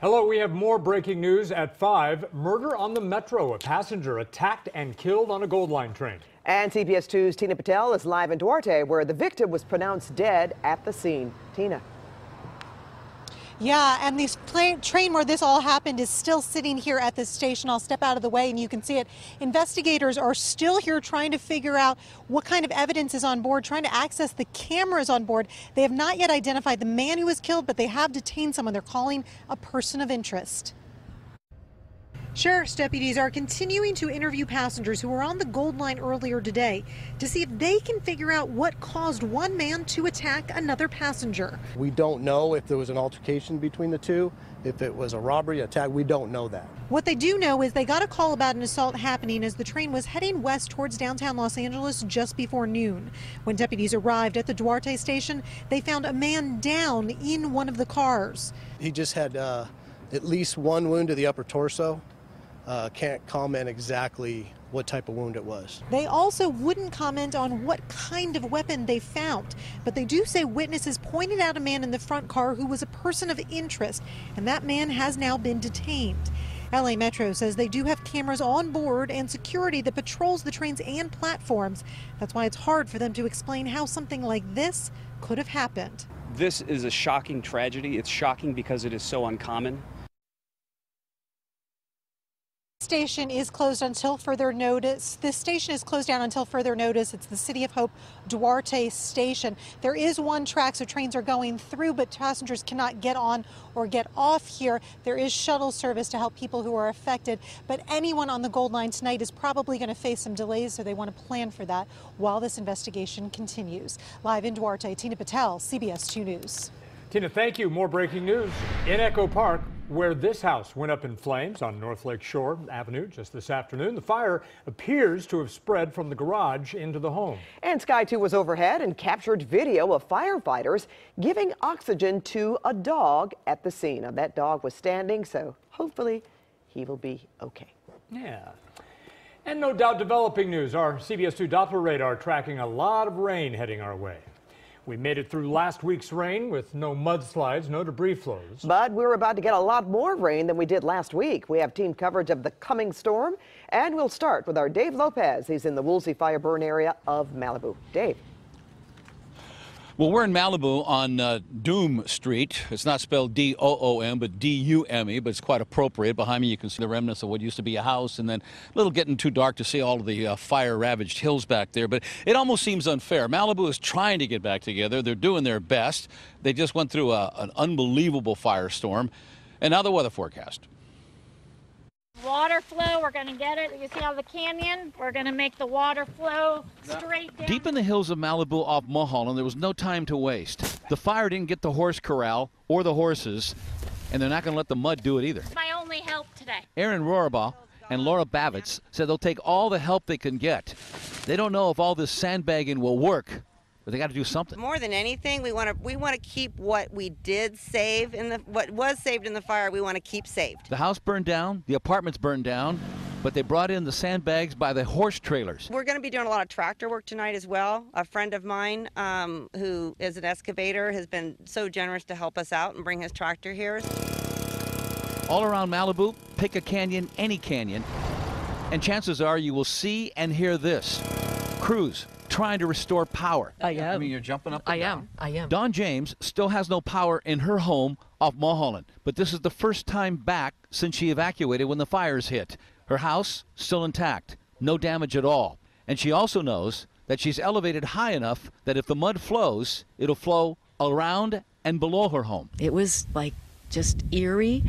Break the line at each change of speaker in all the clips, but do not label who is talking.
Hello, we have more breaking news at 5. Murder on the Metro. A passenger attacked and killed on a Gold Line train.
And CBS2's Tina Patel is live in Duarte, where the victim was pronounced dead at the scene. Tina.
Yeah, and this train where this all happened is still sitting here at this station. I'll step out of the way and you can see it. Investigators are still here trying to figure out what kind of evidence is on board, trying to access the cameras on board. They have not yet identified the man who was killed, but they have detained someone they're calling a person of interest. Sheriff's deputies are continuing to interview passengers who were on the Gold Line earlier today to see if they can figure out what caused one man to attack another passenger.
We don't know if there was an altercation between the two, if it was a robbery, attack. We don't know that.
What they do know is they got a call about an assault happening as the train was heading west towards downtown Los Angeles just before noon. When deputies arrived at the Duarte station, they found a man down in one of the cars.
He just had at least one wound to the upper torso. Can't comment exactly what type of wound it was.
They also wouldn't comment on what kind of weapon they found, but they do say witnesses pointed out a man in the front car who was a person of interest, and that man has now been detained. LA Metro says they do have cameras on board and security that patrols the trains and platforms. That's why it's hard for them to explain how something like this could have happened.
This is a shocking tragedy. It's shocking because it is so uncommon.
Station is closed until further notice. This station is closed down until further notice. It's the City of Hope Duarte station. There is one track, so trains are going through, but passengers cannot get on or get off here. There is shuttle service to help people who are affected, but anyone on the Gold Line tonight is probably going to face some delays, so they want to plan for that while this investigation continues. Live in Duarte, Tina Patel, CBS 2 News.
Tina, thank you. More breaking news in Echo Park, where this house went up in flames on North Lake Shore Avenue just this afternoon. The fire appears to have spread from the garage into the home. And
Sky 2 was overhead and captured video of firefighters giving oxygen to a dog at the scene. Now, that dog was standing, so hopefully he will be okay.
Yeah. And no doubt developing news. Our CBS2 Doppler radar tracking a lot of rain heading our way. We made it through last week's rain with no mudslides, no debris flows.
But we're about to get a lot more rain than we did last week. We have team coverage of the coming storm, and we'll start with our Dave Lopez. He's in the Woolsey fire burn area of Malibu. Dave.
Well, we're in Malibu on Doom Street. It's not spelled D-O-O-M, but D-U-M-E, but it's quite appropriate. Behind me, you can see the remnants of what used to be a house, and then a little getting too dark to see all of the fire-ravaged hills back there. But it almost seems unfair. Malibu is trying to get back together. They're doing their best. They just went through an unbelievable firestorm. And now the weather forecast.
Water flow, we're going to get it. You see how the canyon? We're going to make the water flow straight down.
Deep in the hills of Malibu off Mulholland, there was no time to waste. The fire didn't get the horse corral or the horses, and they're not going to let the mud do it either.
My only help today.
Aaron Rohrbaugh and Laura Bavitz said they'll take all the help they can get. They don't know if all this sandbagging will work, but they got to do something.
More than anything, we want to keep what we did save what was saved in the fire. We want to keep saved.
The house burned down, the apartments burned down, but they brought in the sandbags by the horse trailers.
We're going to be doing a lot of tractor work tonight as well. A friend of mine who is an excavator has been so generous to help us out and bring his tractor here.
All around Malibu, pick a canyon, any canyon, and chances are you will see and hear this. Crews trying to restore power.
I am.
I mean, you're jumping up and down.
I am.
Dawn James still has no power in her home off Mulholland, but this is the first time back since she evacuated when the fires hit. Her house still intact, no damage at all. And she also knows that she's elevated high enough that if the mud flows, it'll flow around and below her home.
It was like just eerie,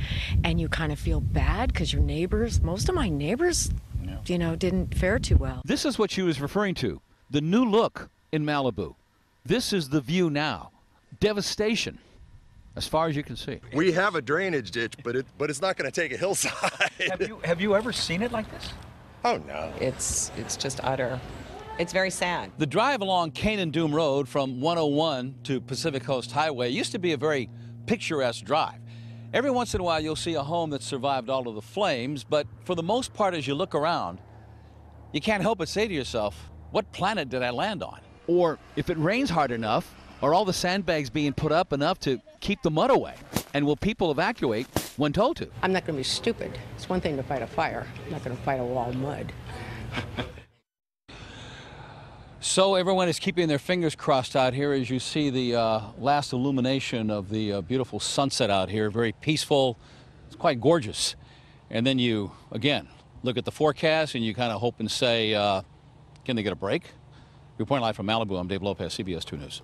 and you kind of feel bad because your neighbors, most of my neighbors, you know, didn't fare too well.
This is what she was referring to. The new look in Malibu. This is the view now. Devastation, as far as you can see.
We have a drainage ditch, but it's not going to take a hillside.
Have you ever seen it like this?
Oh no.
It's just utter. It's very sad.
The drive along Canaan Doom Road from 101 to Pacific Coast Highway used to be a very picturesque drive. Every once in a while you'll see a home that survived all of the flames, but for the most part as you look around, you can't help but say to yourself, what planet did I land on? Or if it rains hard enough, are all the sandbags being put up enough to keep the mud away? And will people evacuate when told to?
I'm not going to be stupid. It's one thing to fight a fire. I'm not going to fight a wall of mud.
So everyone is keeping their fingers crossed out here as you see the last illumination of the beautiful sunset out here. Very peaceful. It's quite gorgeous. And then you, again, look at the forecast and you kind of hope and say, can they get a break? Reporting live from Malibu, I'm Dave Lopez, CBS2 News.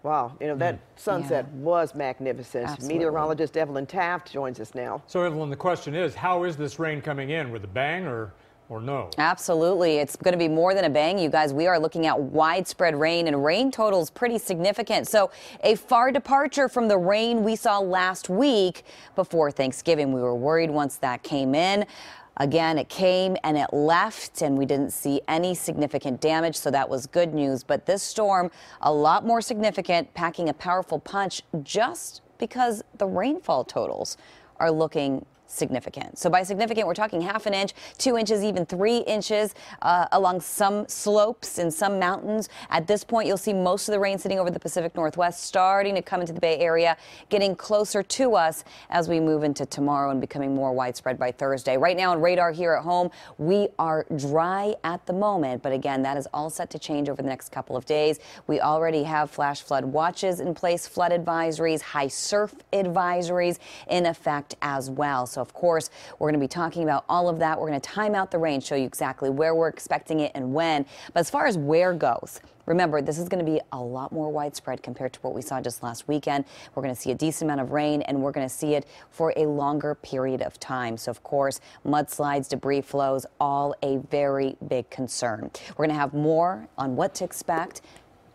Wow, you know, that sunset was magnificent.
Absolutely.
Meteorologist Evelyn Taft joins us now.
So, Evelyn, the question is, how is this rain coming in? With a bang or no?
Absolutely. It's going to be more than a bang, you guys. We are looking at widespread rain, and rain totals pretty significant. So a far departure from the rain we saw last week before Thanksgiving. We were worried once that came in. Again, it came and it left, and we didn't see any significant damage, so that was good news. But this storm, a lot more significant, packing a powerful punch just because the rainfall totals are looking significant. So by significant, we're talking half an inch, 2 inches, even 3 inches along some slopes in some mountains. At this point, you'll see most of the rain sitting over the Pacific Northwest, starting to come into the Bay Area, getting closer to us as we move into tomorrow and becoming more widespread by Thursday. Right now on radar here at home, we are dry at the moment, but again, that is all set to change over the next couple of days. We already have flash flood watches in place, flood advisories, high surf advisories in effect as well. So of course, we're going to be talking about all of that. We're going to time out the rain, show you exactly where we're expecting it and when. But as far as where goes, remember, this is going to be a lot more widespread compared to what we saw just last weekend. We're going to see a decent amount of rain, and we're going to see it for a longer period of time. So, of course, mudslides, debris flows, all a very big concern. We're going to have more on what to expect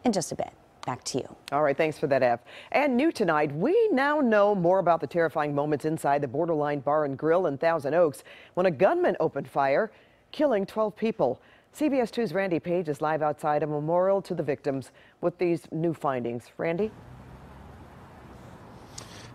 in just a bit. Back to you.
All right, thanks for that, Ev. And new tonight, we now know more about the terrifying moments inside the Borderline Bar and Grill in Thousand Oaks when a gunman opened fire, killing 12 people. CBS 2's Randy Page is live outside a memorial to the victims with these new findings. Randy?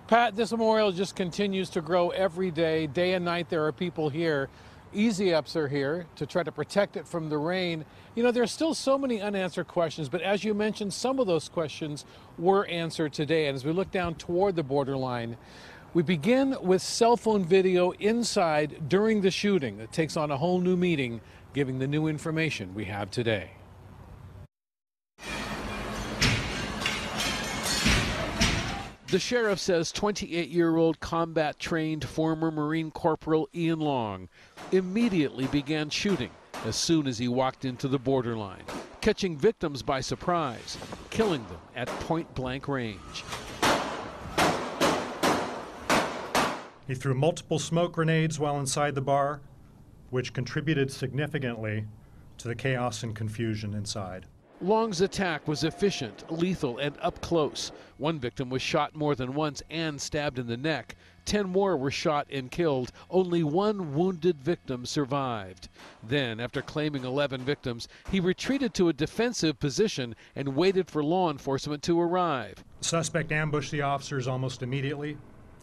Pat, this memorial just continues to grow every day. Day and night there are people here. Easy Ups are here to try to protect it from the rain. You know, there's still so many unanswered questions, but as you mentioned, some of those questions were answered today. And as we look down toward the borderline, we begin with cell phone video inside during the shooting that takes on a whole new meaning, giving the new information we have today. The sheriff says 28-year-old combat-trained former Marine Corporal Ian Long immediately began shooting as soon as he walked into the borderline, catching victims by surprise, killing them at point-blank range.
He threw multiple smoke grenades while inside the bar, which contributed significantly to the chaos and confusion inside.
Long's attack was efficient, lethal, and up close. One victim was shot more than once and stabbed in the neck. 10 more were shot and killed. Only one wounded victim survived. Then, after claiming 11 victims, he retreated to a defensive position and waited for law enforcement to arrive.
The suspect ambushed the officers almost immediately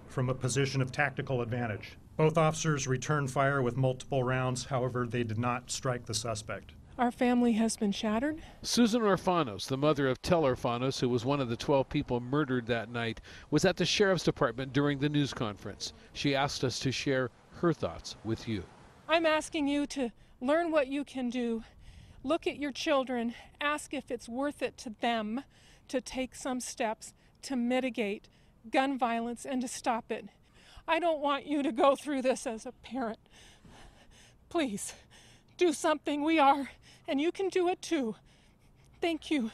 from a position of tactical advantage. Both officers returned fire with multiple rounds. However, they did not strike the suspect.
Our family has been shattered.
Susan Orfanos, the mother of Tel Orfanos, who was one of the 12 people murdered that night, was at the sheriff's department during the news conference. She asked us to share her thoughts with you.
I'm asking you to learn what you can do. Look at your children. Ask if it's worth it to them to take some steps to mitigate gun violence and to stop it. I don't want you to go through this as a parent. Please, do something. We are. And you can do it too. Thank you.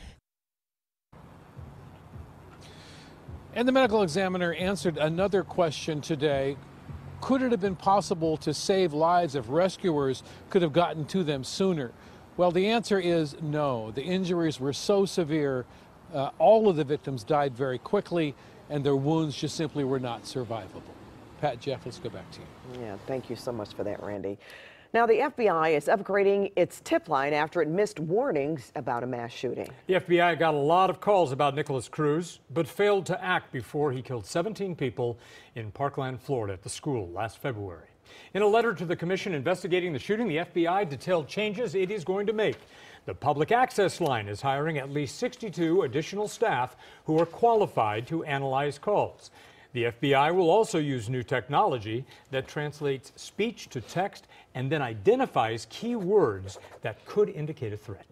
And the medical examiner answered another question today. Could it have been possible to save lives if rescuers could have gotten to them sooner? Well, the answer is no. The injuries were so severe, all of the victims died very quickly, and their wounds just simply were not survivable. Pat, Jeff, let's go back to you.
Yeah, thank you so much for that, Randy. Now, the FBI is upgrading its tip line after it missed warnings about a mass shooting.
The FBI got a lot of calls about Nicholas Cruz, but failed to act before he killed 17 people in Parkland, Florida at the school last February. In a letter to the commission investigating the shooting, the FBI detailed changes it is going to make. The public access line is hiring at least 62 additional staff who are qualified to analyze calls. The FBI will also use new technology that translates speech to text and then identifies key words that could indicate a threat.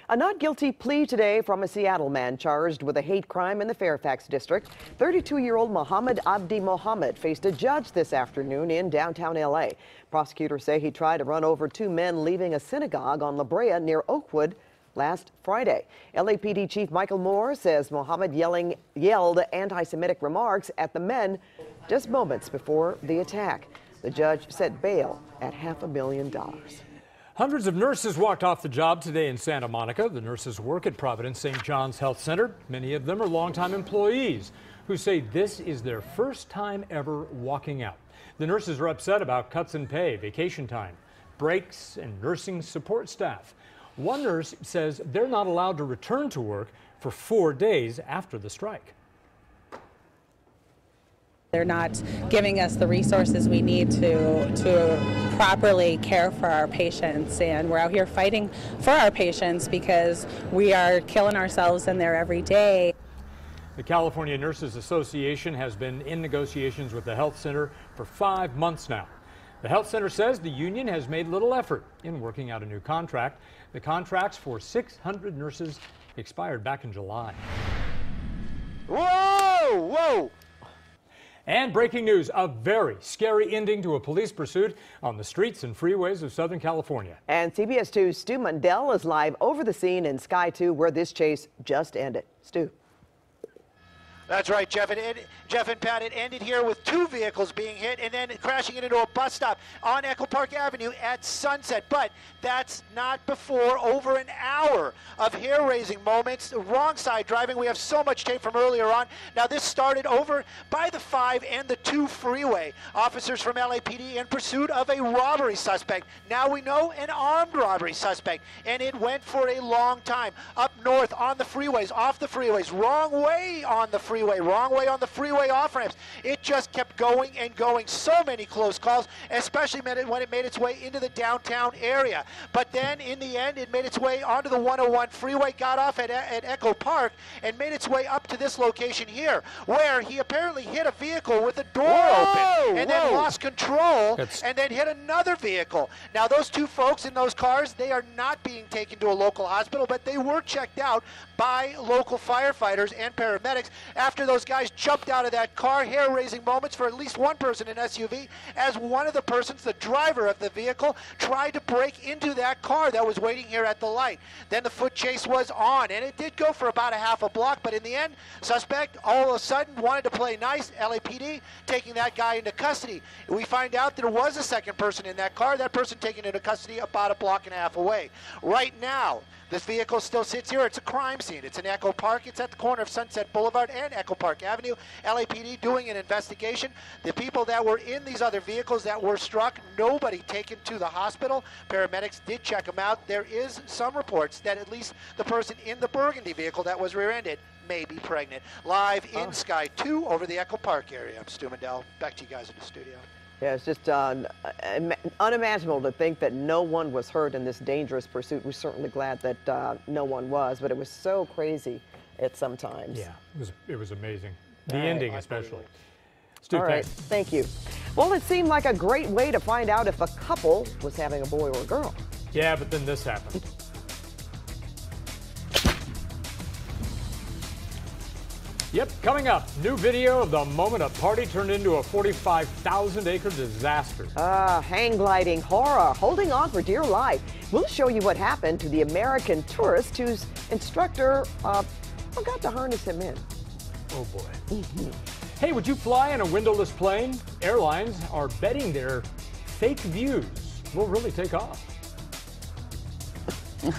A not guilty plea today from a Seattle man charged with a hate crime in the Fairfax district. 32-year-old Mohammed Abdi Mohammed faced a judge this afternoon in downtown L.A. Prosecutors say he tried to run over two men leaving a synagogue on La Brea near Oakwood last Friday. LAPD Chief Michael Moore says Mohammed yelled anti-Semitic remarks at the men just moments before the attack. The judge set bail at $500,000.
Hundreds of nurses walked off the job today in Santa Monica. The nurses work at Providence St. John's Health Center. Many of them are longtime employees who say this is their first time ever walking out. The nurses are upset about cuts in pay, vacation time, breaks, and nursing support staff. One nurse says they're not allowed to return to work for 4 days after the strike.
They're not giving us the resources we need to properly care for our patients, and we're out here fighting for our patients because we are killing ourselves in there every day.
The California Nurses Association has been in negotiations with the health center for 5 months now. The health center says the union has made little effort in working out a new contract. The contracts for 600 nurses expired back in July.
Whoa! Whoa!
And breaking news, a very scary ending to a police pursuit on the streets and freeways of Southern California.
And CBS2's Stu Mundell is live over the scene in Sky 2 where this chase just ended. Stu.
That's right, Jeff and Pat, it ended here with two vehicles being hit and then crashing into a bus stop on Echo Park Avenue at sunset. But that's not before over an hour of hair-raising moments. Wrong side driving. We have so much tape from earlier on. Now this started over by the 5 and the 2 freeway. Officers from LAPD in pursuit of a robbery suspect. Now we know an armed robbery suspect. And it went for a long time. Up north on the freeways, off the freeways, wrong way on the freeway, wrong way on the freeway off-ramps. It just kept going and going. So many close calls, especially when it made its way into the downtown area. But then in the end, it made its way onto the 101 freeway, got off at Echo Park, and made its way up to this location here, where he apparently hit a vehicle with the door open, and then lost control, and then hit another vehicle. Now those two folks in those cars, they are not being taken to a local hospital, but they were checked out by local firefighters and paramedics after those guys jumped out of that car. Hair-raising moments for at least one person in SUV, as one of the persons, the driver of the vehicle, tried to break into that car that was waiting here at the light. Then the foot chase was on, and it did go for about a half a block, but in the end, suspect all of a sudden wanted to play nice. LAPD taking that guy into custody. We find out there was a second person in that car, that person taken into custody about a block and a half away. Right now, this vehicle still sits here. It's a crime scene. It's in Echo Park. It's at the corner of Sunset Boulevard and Echo Park Avenue. LAPD doing an investigation. The people that were in these other vehicles that were struck, nobody taken to the hospital. Paramedics did check them out. There is some reports that at least the person in the burgundy vehicle that was rear-ended may be pregnant. Live in Sky 2 over the Echo Park area. I'm Stu Mundell. Back to you guys in the studio.
Yeah, it's just unimaginable to think that no one was hurt in this dangerous pursuit. We're certainly glad that no one was, but it was so crazy at some times.
Yeah, it was amazing. The ending especially. Stu,
all right, thank you. Well, it seemed like a great way to find out if a couple was having a boy or a girl.
Yeah, but then this happened. Yep, coming up, new video of the moment a party turned into a 45,000-acre disaster.
Hang gliding horror, holding on for dear life. We'll show you what happened to the American tourist whose instructor forgot to harness him in.
Oh, boy. Hey, would you fly in a windowless plane? Airlines are betting their fake views will really take off.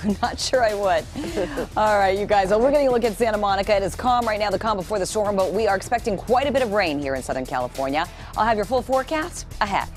I'm not sure I would. All right, you guys, well, we're getting a look at Santa Monica. It is calm right now, the calm before the storm, but we are expecting quite a bit of rain here in Southern California. I'll have your full forecast ahead.